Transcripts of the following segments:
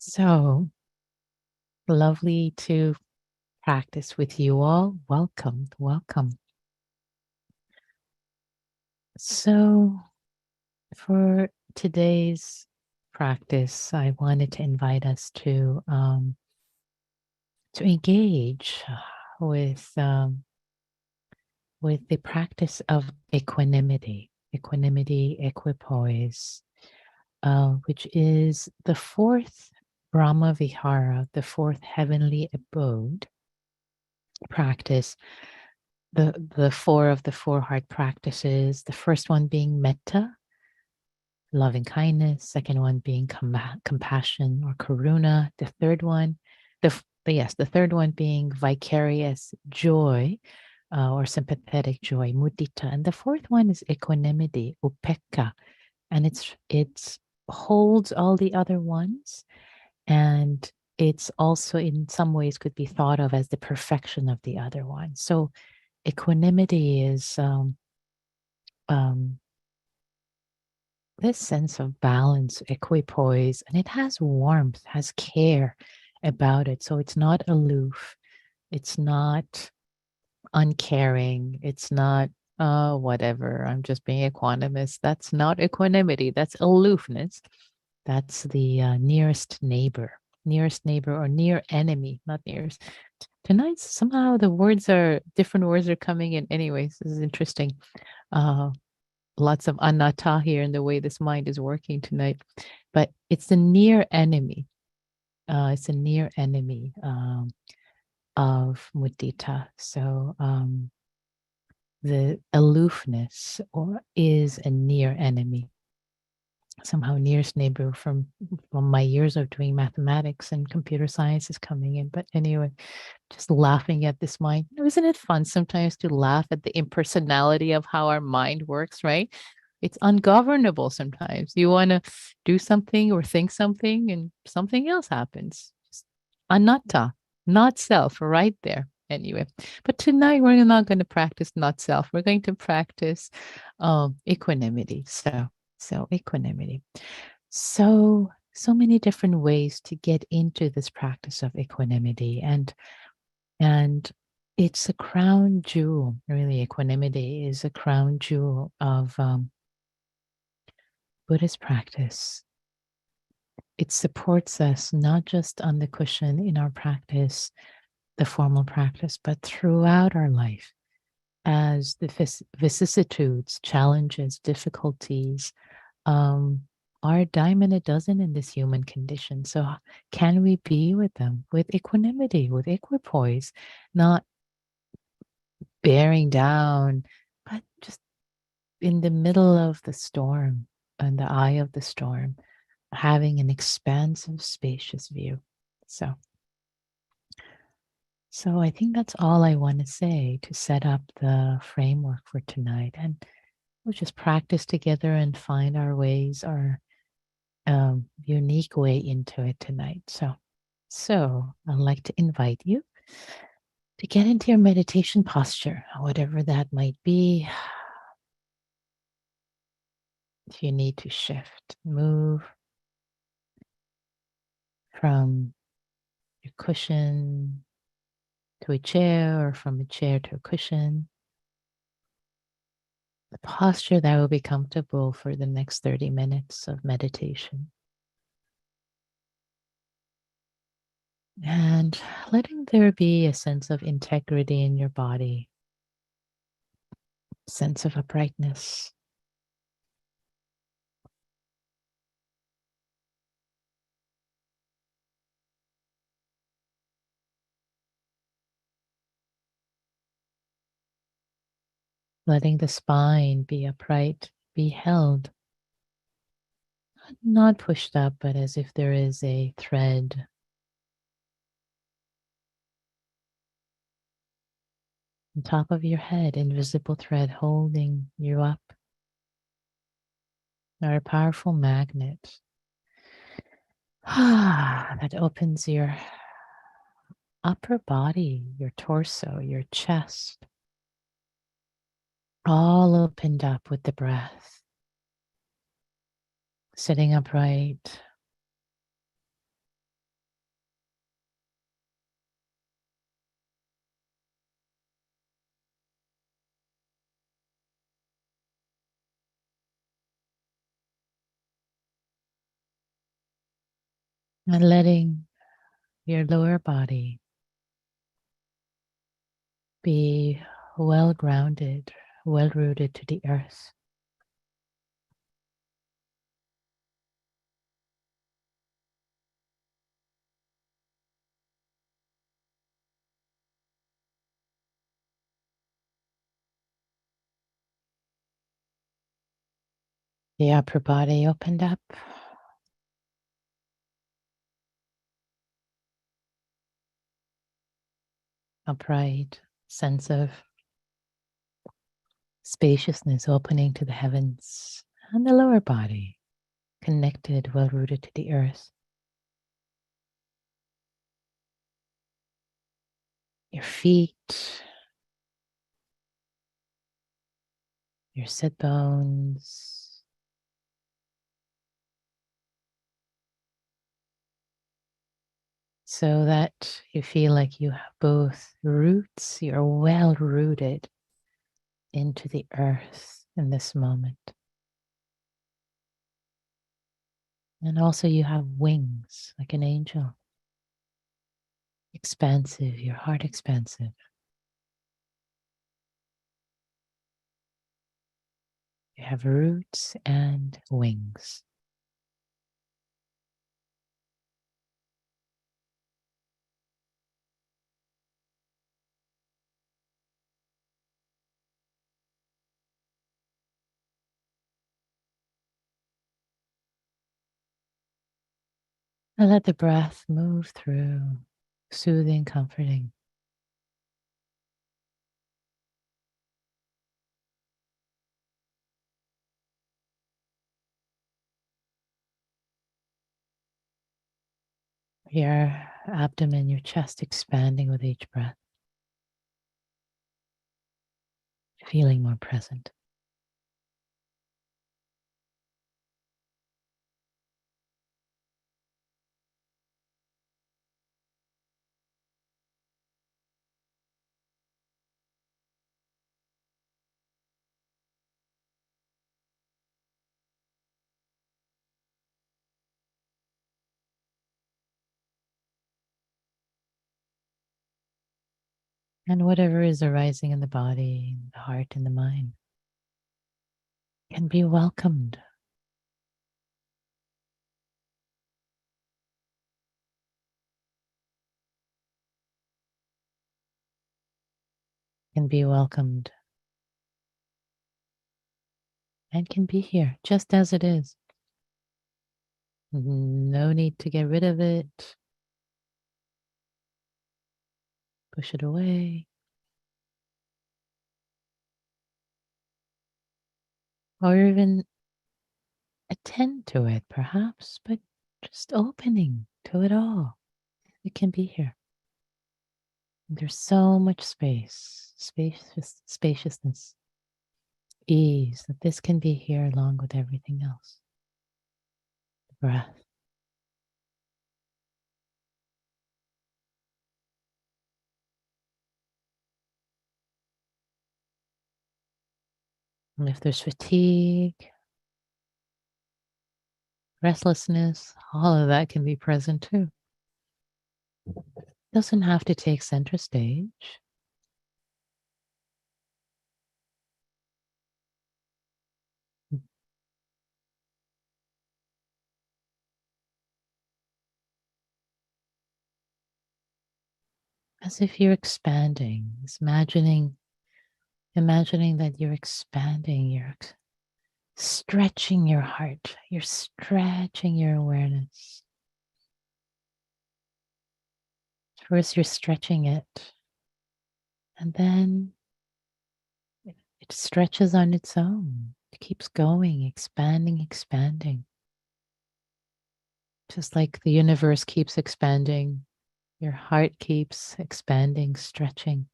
So lovely to practice with you all. Welcome, welcome. So, for today's practice, I wanted to invite us to engage with the practice of equanimity, equipoise, which is the fourth Brahma Vihara, the fourth heavenly abode practice. The four of the four heart practices. The first one being metta, loving kindness. Second one being compassion or karuna. The third one, the third one being vicarious joy or sympathetic joy, mudita. And the fourth one is equanimity, upekkha, and it's holds all the other ones, and it's also in some ways could be thought of as the perfection of the other one. So equanimity is this sense of balance, equipoise, and it has warmth, has care about it. So it's not aloof, it's not uncaring, it's not whatever, I'm just being equanimous. That's not equanimity, that's aloofness. That's the nearest neighbor or near enemy, not nearest. Tonight, somehow different words are coming in. Anyways, this is interesting. Lots of anatta here in the way this mind is working tonight. But it's the near enemy. It's a near enemy of mudita. So the aloofness is a near enemy. Somehow nearest neighbor from my years of doing mathematics and computer science is coming in. But anyway, just laughing at this mind. Isn't it fun sometimes to laugh at the impersonality of how our mind works, right? It's ungovernable sometimes. You want to do something or think something and something else happens. Just anatta, not self, right there. Anyway, but tonight we're not going to practice not self. We're going to practice equanimity. So equanimity. So many different ways to get into this practice of equanimity, and it's a crown jewel. Really, equanimity is a crown jewel of Buddhist practice. It supports us not just on the cushion in our practice, the formal practice, but throughout our life as the vicissitudes, challenges, difficulties are a dime a dozen in this human condition. So can we be with them with equanimity, with equipoise, not bearing down, but just in the middle of the storm, in the eye of the storm, having an expansive, spacious view. So I think that's all I want to say to set up the framework for tonight. And we'll just practice together and find our ways, our unique way into it tonight. So I'd like to invite you to get into your meditation posture, whatever that might be. If you need to shift, move from your cushion to a chair or from a chair to a cushion, the posture that will be comfortable for the next 30 minutes of meditation. And letting there be a sense of integrity in your body, sense of uprightness. Letting the spine be upright, be held, not pushed up, but as if there is a thread on top of your head, invisible thread holding you up, or a powerful magnet that opens your upper body, your torso, your chest, all opened up with the breath. Sitting upright, And letting your lower body be well grounded, well rooted to the earth. The upper body opened up. Upright sense of spaciousness opening to the heavens, and the lower body connected, well rooted to the earth. Your feet, your sit bones, so that you feel like you have both roots, you're well rooted into the earth in this moment. And also you have wings like an angel. Expansive, your heart expansive. You have roots and wings. And let the breath move through, soothing, comforting. Your abdomen, your chest expanding with each breath, feeling more present. And whatever is arising in the body, the heart, and the mind can be welcomed. Can be welcomed and can be here just as it is. No need to get rid of it, push it away, or even attend to it, perhaps, but just opening to it all. It can be here. There's so much spaciousness, ease, that this can be here along with everything else. The breath. And if there's fatigue, restlessness, all of that can be present too. Doesn't have to take center stage. As if you're expanding, it's imagining that you're expanding, you're stretching your heart, you're stretching your awareness. First, you're stretching it, and then it stretches on its own. It keeps going, expanding, expanding. Just like the universe keeps expanding, your heart keeps expanding, stretching.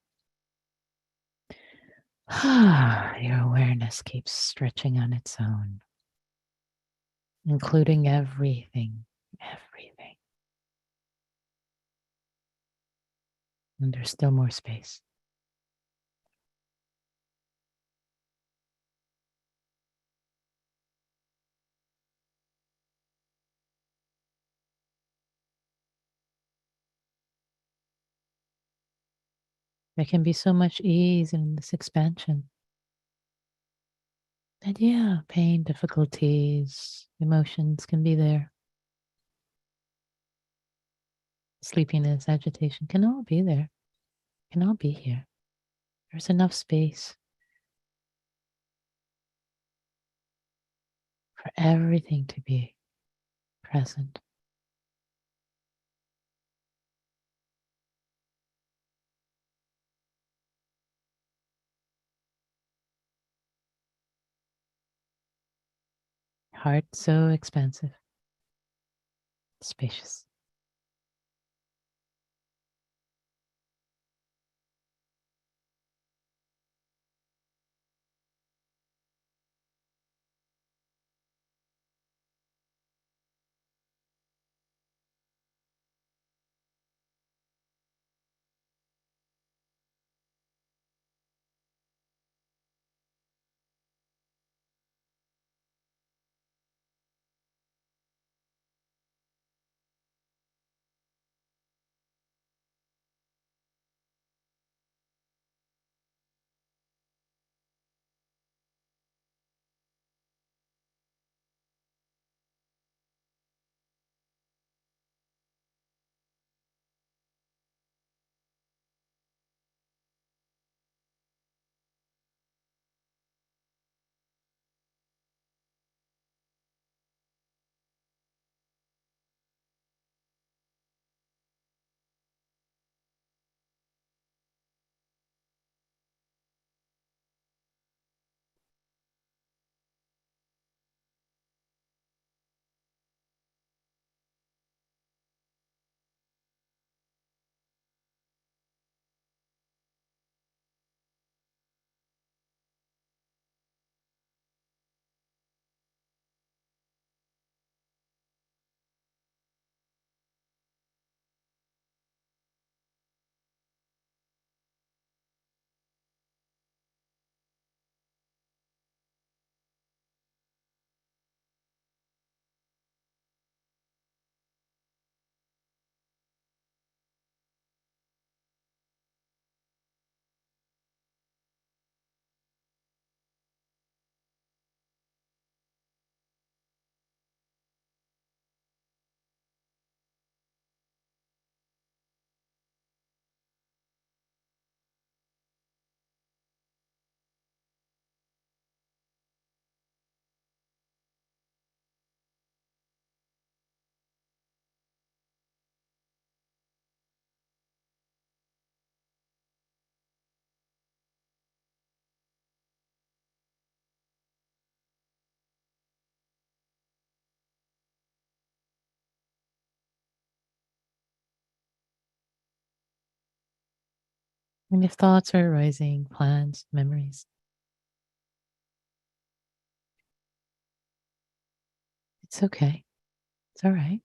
Your awareness keeps stretching on its own, including everything, everything. And there's still more space. There can be so much ease in this expansion. And yeah, pain, difficulties, emotions can be there. Sleepiness, agitation can all be there, can all be here. There's enough space for everything to be present. Heart so expansive, spacious. And if thoughts are arising, plans, memories, it's okay. It's all right.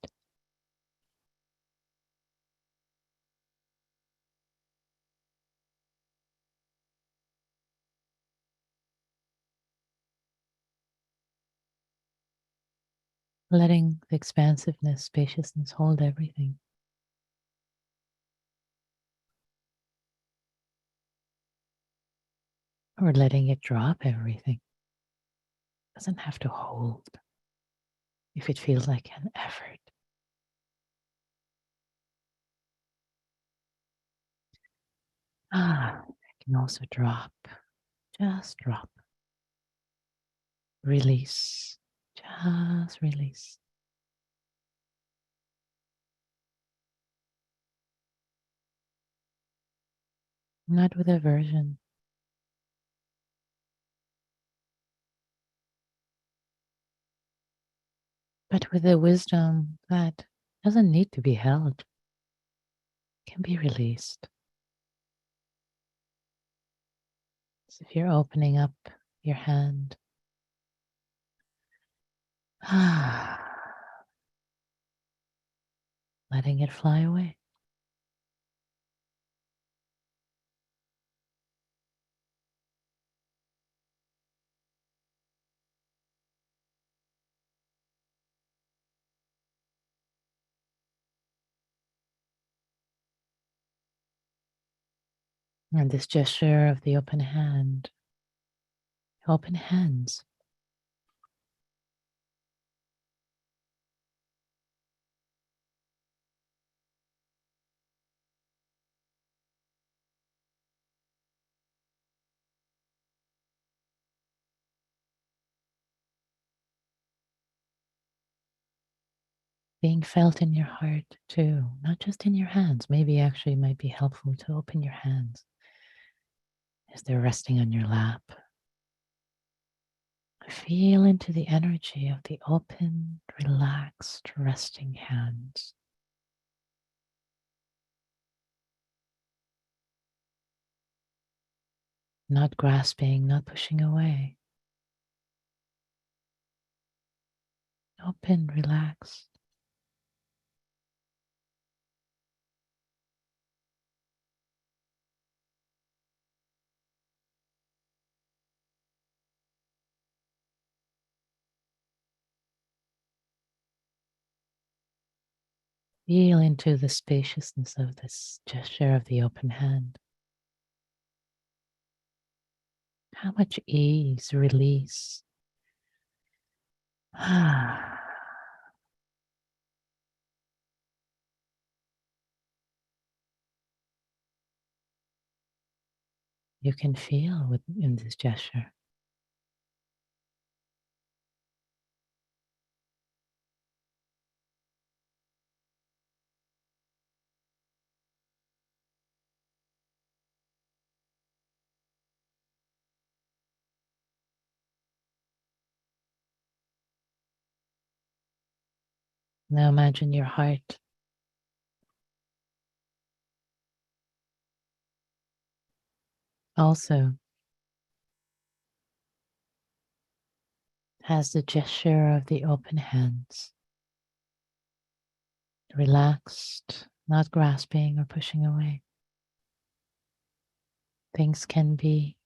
Letting the expansiveness, spaciousness hold everything, or letting it drop everything. Doesn't have to hold if it feels like an effort. It can also drop. Just drop. Release. Just release. Not with aversion, but with the wisdom that doesn't need to be held, can be released. As if you're opening up your hand. Letting it fly away. And this gesture of the open hand, open hands, being felt in your heart too, not just in your hands. Maybe actually it might be helpful to open your hands as they're resting on your lap. Feel into the energy of the open, relaxed, resting hands. Not grasping, not pushing away. Open, relaxed. Feel into the spaciousness of this gesture of the open hand. How much ease, release. You can feel in this gesture. Now imagine your heart also has the gesture of the open hands. Relaxed, not grasping or pushing away. Things can be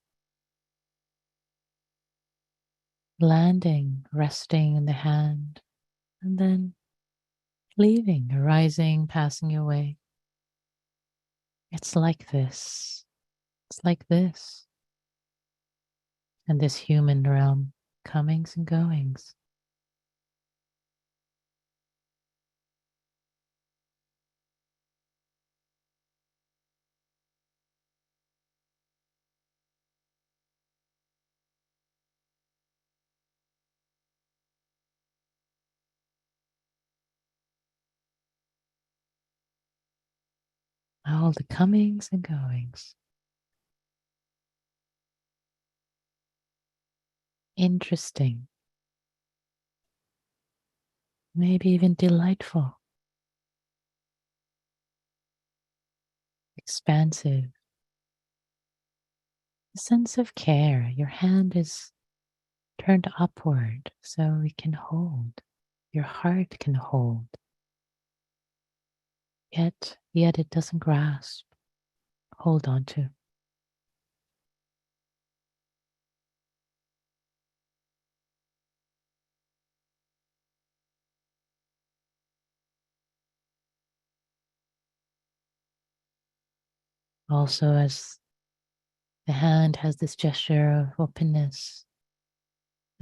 landing, resting in the hand, and then leaving, arising, passing away. It's like this. It's like this. And this human realm, comings and goings. All the comings and goings. Interesting. Maybe even delightful. Expansive. A sense of care. Your hand is turned upward so it can hold. Your heart can hold. Yet it doesn't grasp. Hold on to. Also, as the hand has this gesture of openness,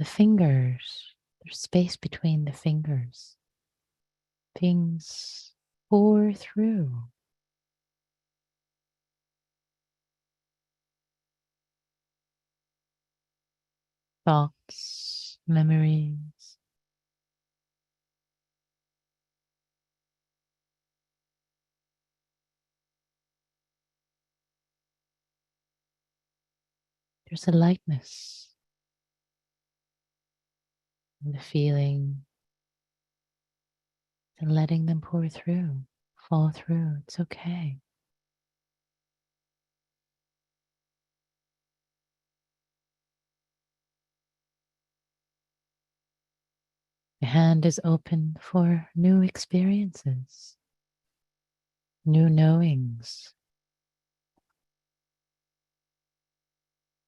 the fingers, there's space between the fingers. Things pour through. Thoughts, memories. There's a lightness and the feeling and letting them pour through, fall through. It's okay. The hand is open for new experiences, new knowings,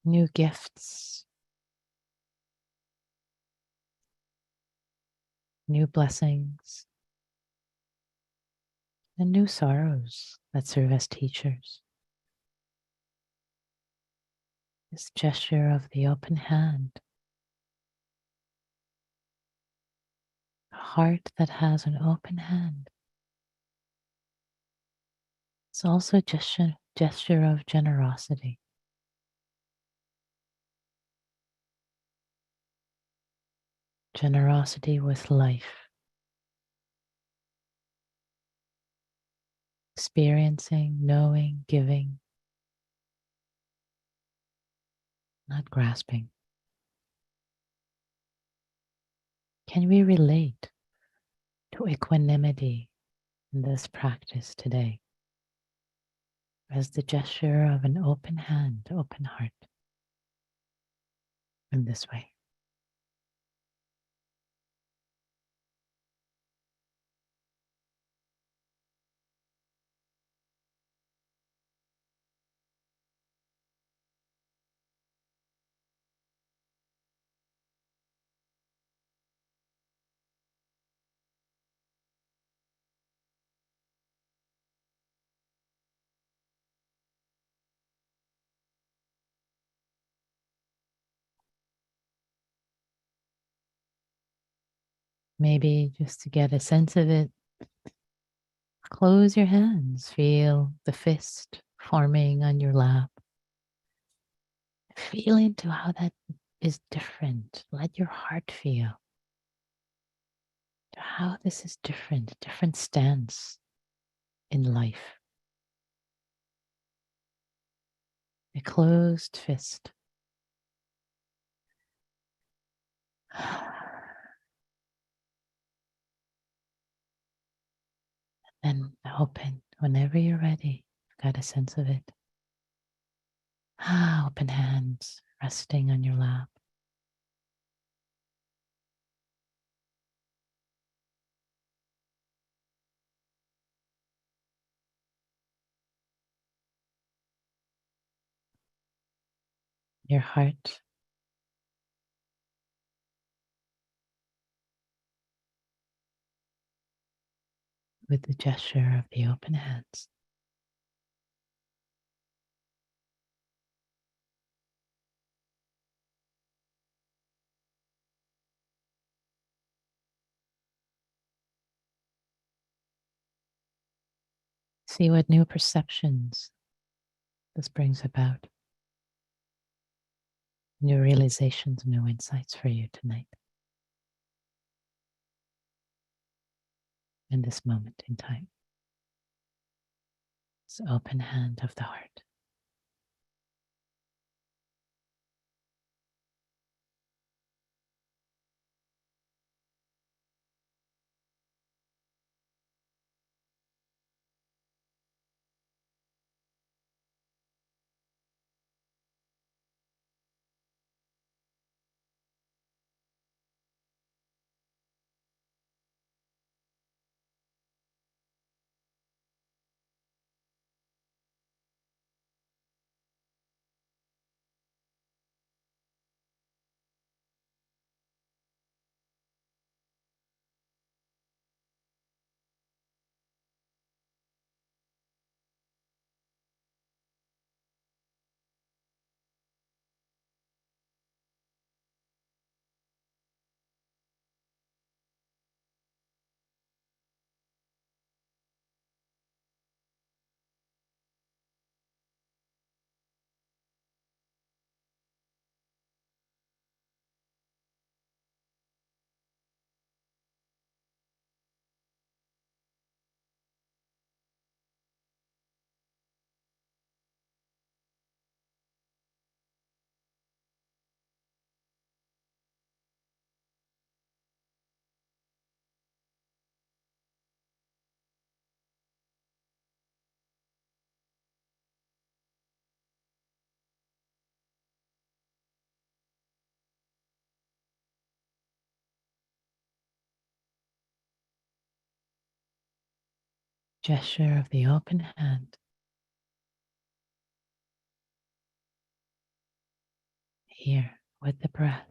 new gifts, new blessings, and new sorrows that serve as teachers. This gesture of the open hand, a heart that has an open hand. It's also a gesture of generosity. Generosity with life, experiencing, knowing, giving, not grasping. Can we relate to equanimity in this practice today as the gesture of an open hand, open heart in this way? Maybe just to get a sense of it, close your hands, feel the fist forming on your lap. Feel into how that is different. Let your heart feel how this is different, different stance in life. A closed fist. And open whenever you're ready. Got a sense of it. Open hands resting on your lap. Your heart. With the gesture of the open hands. See what new perceptions this brings about. New realizations, new insights for you tonight. In this moment in time. This open hand of the heart. Gesture of the open hand. Here with the breath,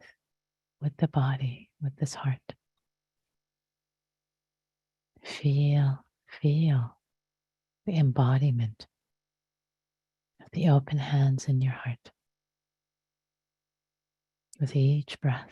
with the body, with this heart. Feel the embodiment of the open hands in your heart. with each breath.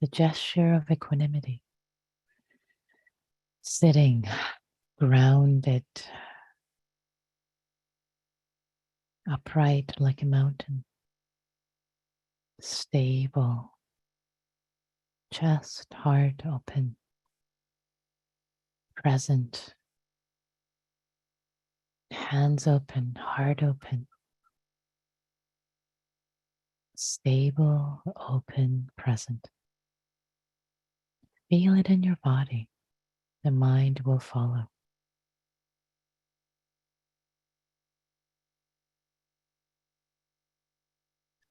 The gesture of equanimity, sitting grounded, upright like a mountain, stable, chest, heart open, present, hands open, heart open, stable, open, present. Feel it in your body. The mind will follow.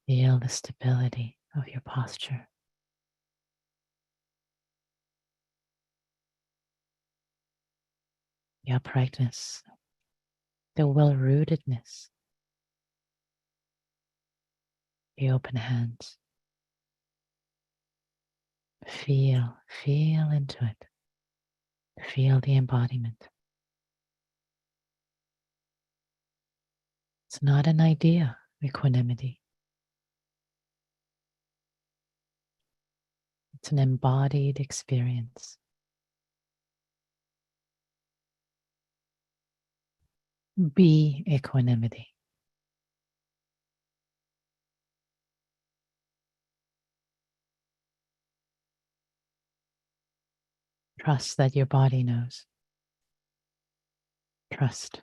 Feel the stability of your posture. The uprightness, the well-rootedness, the open hands. Feel into it. Feel the embodiment. It's not an idea, equanimity. It's an embodied experience. Be equanimity. Trust that your body knows. Trust.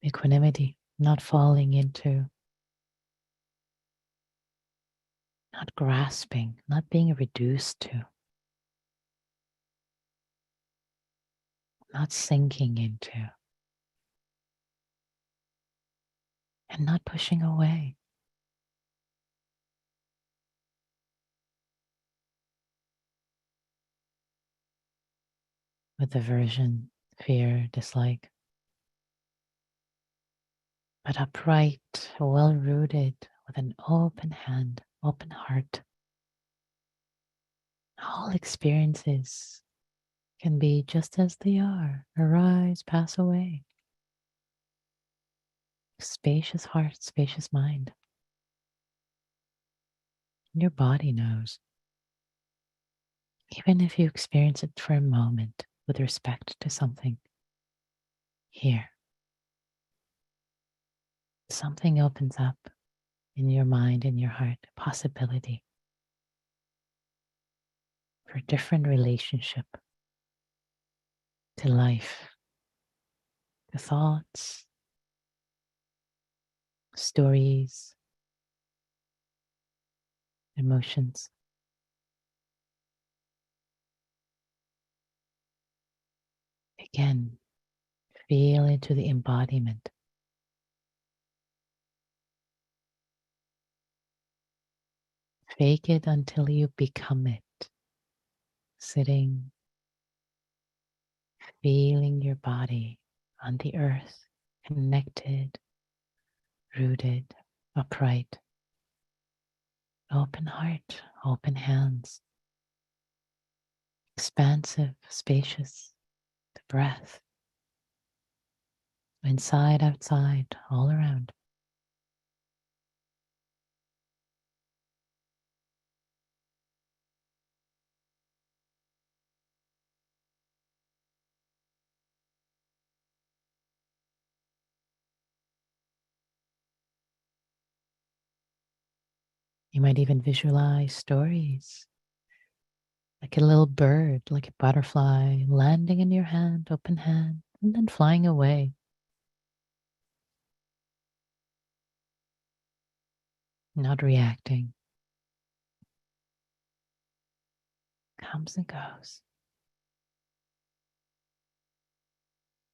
Equanimity, not falling into, not grasping, not being reduced to, not sinking into, and not pushing away with aversion, fear, dislike, but upright, well rooted, with an open hand, open heart. All experiences can be just as they are, arise, pass away. Spacious heart, spacious mind. Your body knows. Even if you experience it for a moment with respect to something, here, something opens up in your mind, in your heart, a possibility for a different relationship to life, to thoughts, stories, emotions. Again, feel into the embodiment. Fake it until you become it. Sitting, feeling your body on the earth, connected, rooted, upright, open heart, open hands, expansive, spacious, the breath, inside, outside, all around. You might even visualize stories like a little bird, like a butterfly, landing in your hand, open hand, and then flying away. Not reacting. Comes and goes.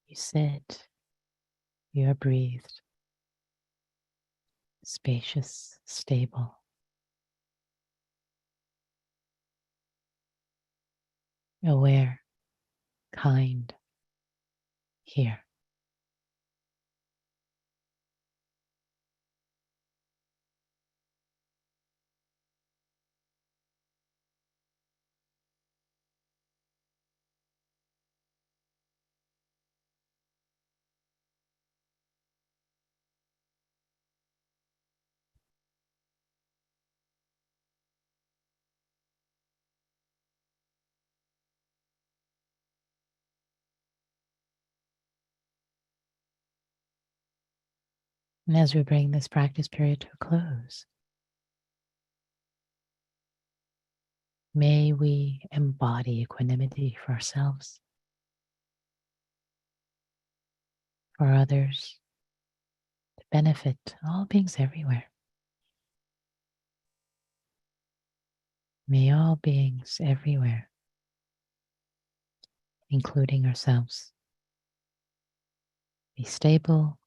You sit, you are breathed, spacious, stable, aware, kind, here. And as we bring this practice period to a close, may we embody equanimity for ourselves, for others, to benefit all beings everywhere. May all beings everywhere, including ourselves, be stable,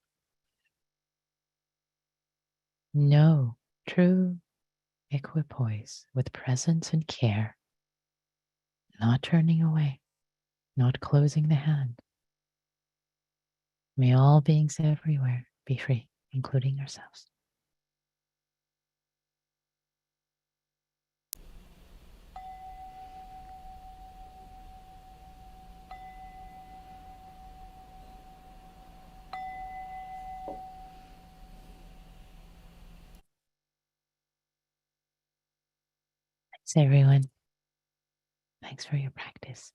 know true equipoise with presence and care, not turning away, not closing the hand. May all beings everywhere be free, including ourselves. Thanks, everyone. Thanks for your practice.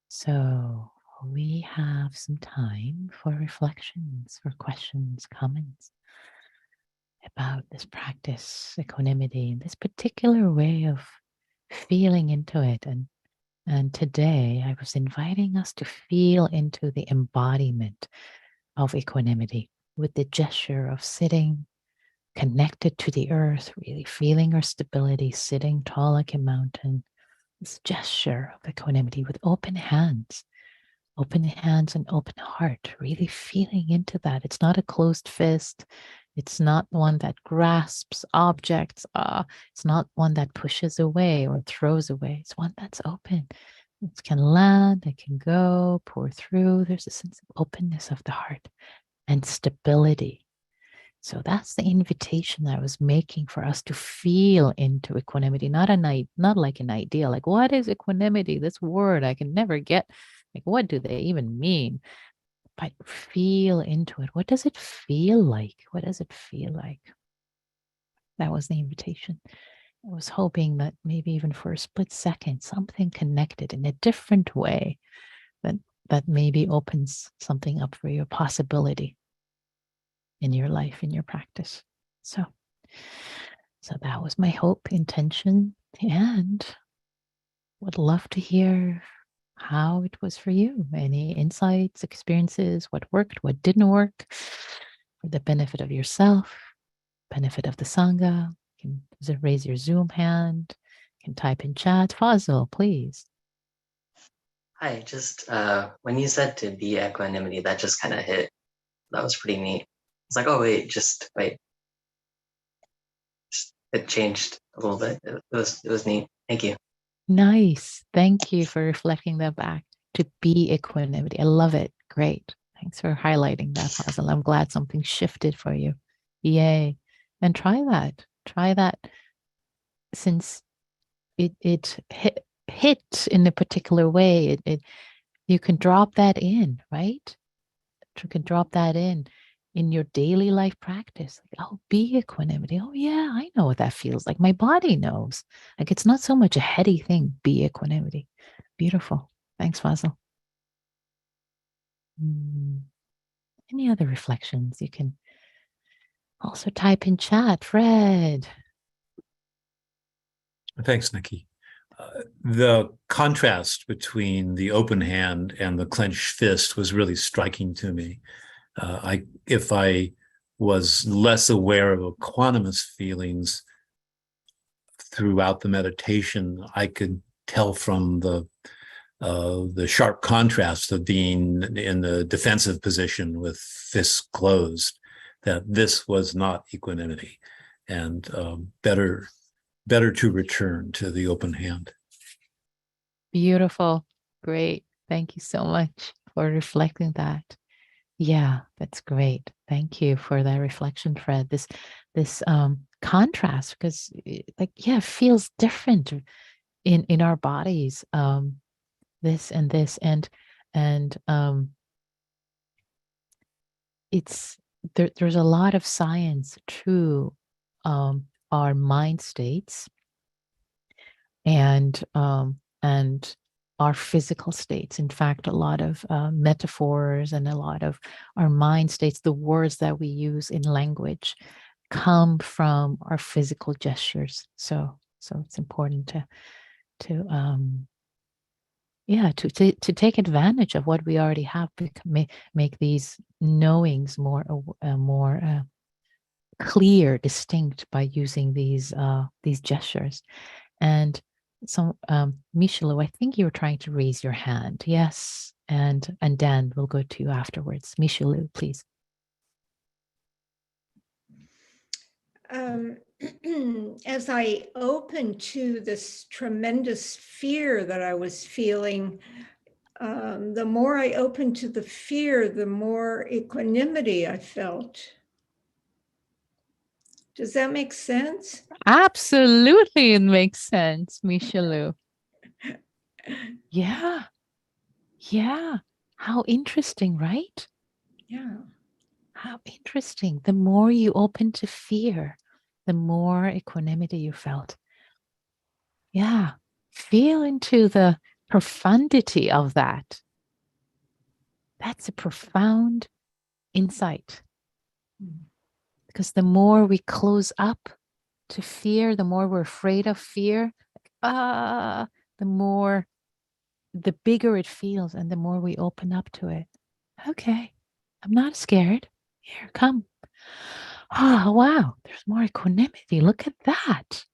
So we have some time for reflections, for questions, comments about this practice, equanimity, and this particular way of feeling into it and And today I was inviting us to feel into the embodiment of equanimity with the gesture of sitting connected to the earth, really feeling our stability, sitting tall like a mountain. This gesture of equanimity with open hands and open heart, really feeling into that. It's not a closed fist. It's not one that grasps objects. It's not one that pushes away or throws away. It's one that's open. It can land, it can go, pour through. There's a sense of openness of the heart and stability. So that's the invitation that I was making for us to feel into equanimity, not like an idea. Like, what is equanimity? This word I can never get. Like, what do they even mean? But feel into it. What does it feel like? What does it feel like? That was the invitation. I was hoping that maybe even for a split second, something connected in a different way that maybe opens something up for your possibility in your life, in your practice. So that was my hope, intention, and would love to hear how it was for you. Any insights, experiences, what worked, what didn't work, for the benefit of yourself, benefit of the Sangha. You can raise your Zoom hand, you can type in chat. Fazil, please. Hi, just when you said to be equanimity, that just kind of hit. That was pretty neat. It's like, oh wait, just wait. It changed a little bit. It was neat. Thank you. Nice. Thank you for reflecting that back. To be equanimity. I love it. Great. Thanks for highlighting that, Fazil. I'm glad something shifted for you. Yay. And try that. Try that since it hit in a particular way. You can drop that in, right? You can drop that in your daily life practice. Like, oh, be equanimity. Oh, yeah, I know what that feels like. My body knows. Like, it's not so much a heady thing. Be equanimity. Beautiful. Thanks, Fazil. Any other reflections? You can also type in chat. Fred. Thanks, Nikki. The contrast between the open hand and the clenched fist was really striking to me. If I was less aware of equanimous feelings throughout the meditation, I could tell from the sharp contrast of being in the defensive position with fists closed that this was not equanimity, and better to return to the open hand. Beautiful. Great. Thank you so much for reflecting that. Yeah, that's great. Thank you for that reflection, Fred. This contrast, because it feels different in our bodies. This and this and it's there's a lot of science to our mind states and our physical states. In fact, a lot of metaphors and a lot of our mind states, the words that we use in language, come from our physical gestures. So it's important to take advantage of what we already have, make these knowings more clear, distinct by using these gestures. And so, Michelu, I think you were trying to raise your hand. Yes, and Dan, we'll go to you afterwards. Michelu, please. As I opened to this tremendous fear that I was feeling, the more I opened to the fear, the more equanimity I felt. Does that make sense? Absolutely, it makes sense, Michelu. Yeah. How interesting, right? Yeah. How interesting. The more you open to fear, the more equanimity you felt. Yeah. Feel into the profundity of that. That's a profound insight. Because the more we close up to fear, the more we're afraid of fear, the more the bigger it feels and the more we open up to it. Okay, I'm not scared. Here, come. Oh, wow, there's more equanimity. Look at that.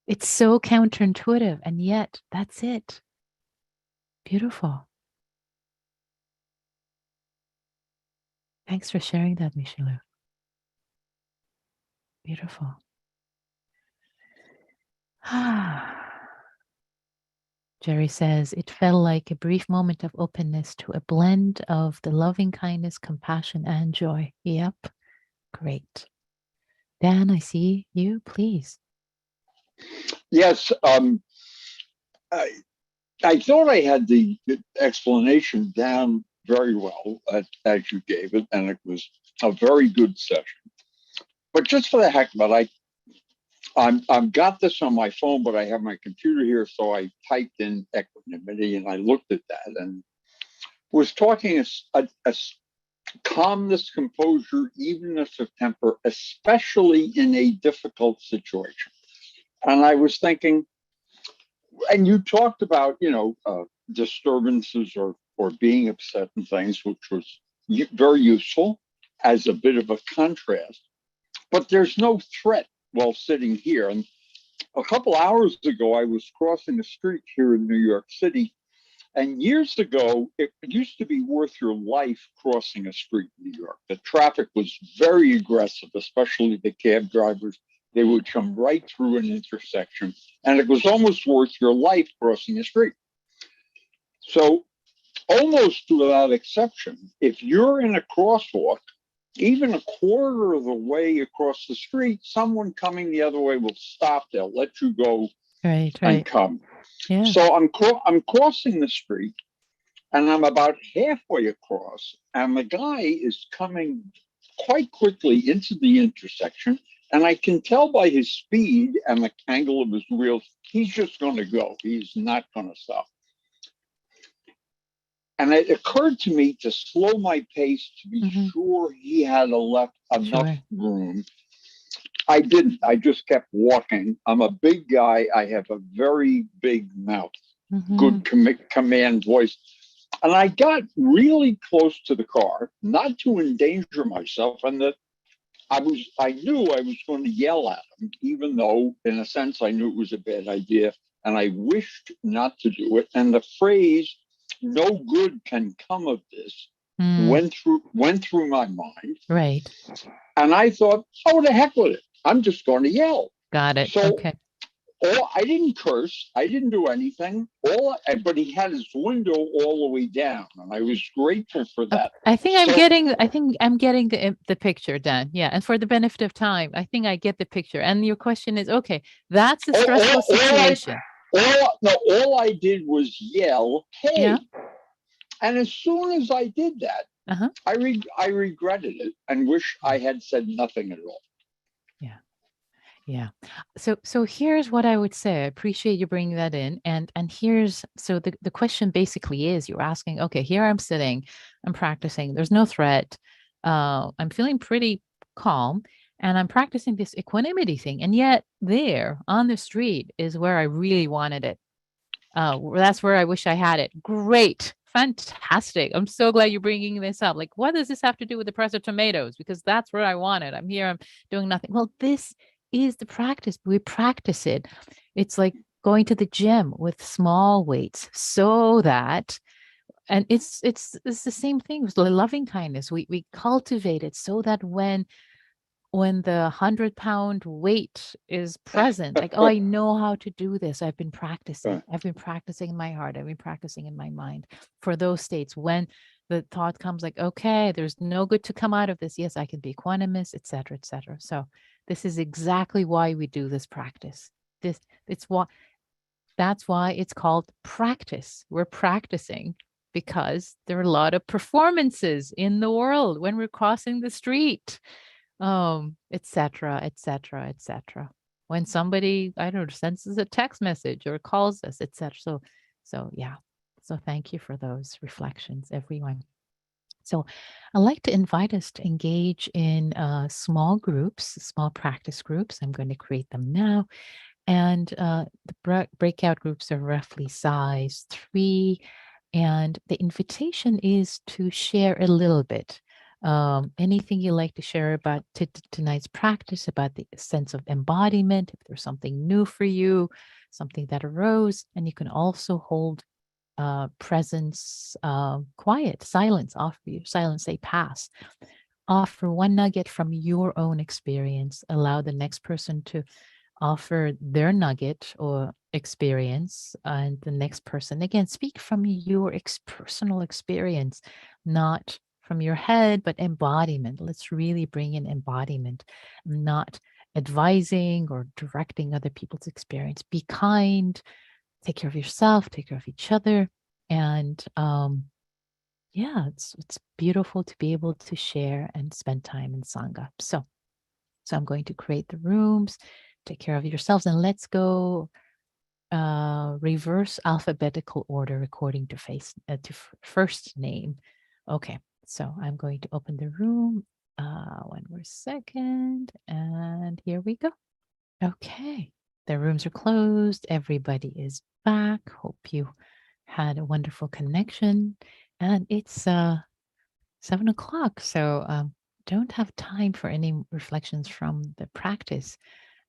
It's so counterintuitive, and yet that's it. Beautiful. Thanks for sharing that, Michelu. Beautiful. Jerry says, it felt like a brief moment of openness to a blend of the loving kindness, compassion, and joy. Yep. Great. Dan, I see you. Please. Yes. I thought I had the explanation down very well as you gave it, and it was a very good session. But just for the heck of it, I've got this on my phone, but I have my computer here, so I typed in equanimity and I looked at that and was talking a calmness, composure, evenness of temper, especially in a difficult situation. And I was thinking, and you talked about, disturbances or being upset and things, which was very useful as a bit of a contrast. But there's no threat while sitting here. And a couple hours ago, I was crossing the street here in New York City. And years ago, it used to be worth your life crossing a street in New York. The traffic was very aggressive, especially the cab drivers. They would come right through an intersection, and it was almost worth your life crossing a street. So almost without exception, if you're in a crosswalk, even a quarter of the way across the street, someone coming the other way will stop. They'll let you go and come. Yeah. So I'm crossing the street, and I'm about halfway across, and the guy is coming quite quickly into the intersection, and I can tell by his speed and the angle of his wheels, he's just going to go. He's not going to stop. And it occurred to me to slow my pace to be sure he had enough room. I didn't. I just kept walking. I'm a big guy. I have a very big mouth, good command voice. And I got really close to the car, not to endanger myself, and that I knew I was going to yell at him, even though, in a sense, I knew it was a bad idea, and I wished not to do it. And the phrase "no good can come of this" went through my mind. Right. And I thought, oh, the heck with it. I'm just going to yell. Got it. So, okay. I didn't curse. I didn't do anything. But he had his window all the way down, and I was grateful for that. I think I'm getting the picture, Dan. Yeah, and for the benefit of time, I think I get the picture. And your question is, okay, that's a stressful situation. All I did was yell, "Hey!" Yeah. And as soon as I did that, I regretted it and wish I had said nothing at all. Yeah. So here's what I would say. I appreciate you bringing that in. And here's, so the question basically is, you're asking, okay, here I'm sitting, I'm practicing, there's no threat. I'm feeling pretty calm, and I'm practicing this equanimity thing. And yet there on the street is where I really wanted it. That's where I wish I had it. Great. Fantastic. I'm so glad you're bringing this up. Like, what does this have to do with the price of tomatoes? Because that's where I want it. I'm here, I'm doing nothing. Well, this is the practice. We practice it. It's like going to the gym with small weights, so that, and it's the same thing with loving kindness. We cultivate it so that when the 100-pound weight is present, like, oh, I know how to do this. I've been practicing. I've been practicing in my heart. I've been practicing in my mind for those states. When the thought comes like, okay, there's no good to come out of this. Yes, I can be equanimous, et cetera, et cetera. So this is exactly why we do this practice. That's why it's called practice. We're practicing because there are a lot of performances in the world when we're crossing the street. Et cetera, et cetera, et cetera. When somebody, I don't know, sends us a text message or calls us, et cetera. So yeah. So thank you for those reflections, everyone. So I'd like to invite us to engage in small groups, small practice groups. I'm going to create them now. And the breakout groups are roughly size 3. And the invitation is to share a little bit. Anything you like to share about tonight's practice, about the sense of embodiment, if there's something new for you, something that arose. And you can also hold presence, quiet, silence, offer you silence, say pass. Offer one nugget from your own experience. Allow the next person to offer their nugget or experience, and the next person, again, speak from your personal experience, not from your head, but embodiment. Let's really bring in embodiment, not advising or directing other people's experience. Be kind, take care of yourself, take care of each other. And yeah, it's beautiful to be able to share and spend time in Sangha. So I'm going to create the rooms. Take care of yourselves, and let's go reverse alphabetical order according to first name. Okay, so I'm going to open the room. One more second, and here we go. Okay, the rooms are closed. Everybody is back. Hope you had a wonderful connection, and it's 7 o'clock, so don't have time for any reflections from the practice,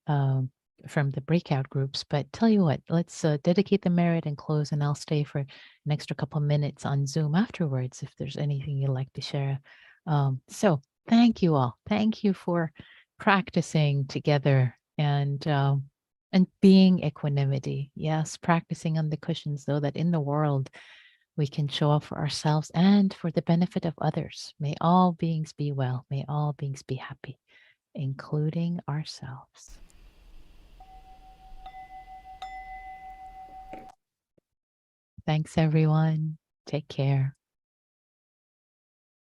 from the breakout groups. But tell you what, let's dedicate the merit and close, and I'll stay for an extra couple minutes on Zoom afterwards if there's anything you'd like to share. So thank you all. Thank you for practicing together and being equanimity. Yes, practicing on the cushions, so that in the world we can show up for ourselves and for the benefit of others. May all beings be well. May all beings be happy, including ourselves. Thanks, everyone. Take care.